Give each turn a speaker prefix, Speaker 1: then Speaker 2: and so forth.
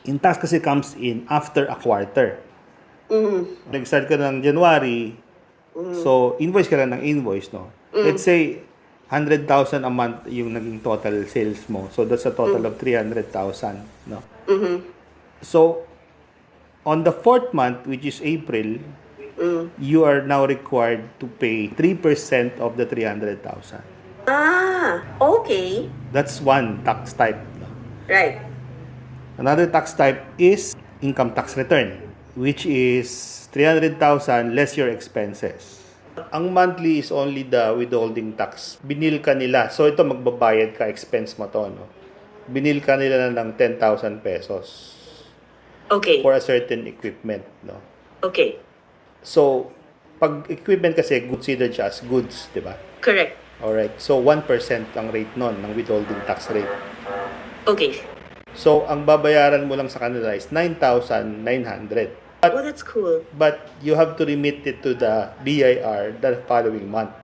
Speaker 1: Yung tax kasi comes in after a quarter. Nag-start ka ng January, so invoice ka lang ng invoice, no? Let's say, 100,000 a month yung naging total sales mo. So, that's a total of 300,000, no? So, on the fourth month, which is April, you are now required to pay 3% of the 300,000.
Speaker 2: Ah, okay.
Speaker 1: That's one tax type, no?
Speaker 2: Right.
Speaker 1: Another tax type is income tax return, which is 300,000 less your expenses. Ang monthly is only the withholding tax. Binil ka nila. So ito magbabayad ka, expense mo to, no? Binil ka nila ng 10,000 pesos
Speaker 2: Okay.
Speaker 1: for a certain equipment, no?
Speaker 2: Okay.
Speaker 1: So, pag equipment kasi considered siya as goods, di ba?
Speaker 2: Correct.
Speaker 1: Alright. So 1% ang rate nun, ng withholding tax rate.
Speaker 2: Okay.
Speaker 1: So, ang babayaran mo lang sa kanila is 9,900.
Speaker 2: Oh, that's cool.
Speaker 1: But you have to remit it to the BIR the following month.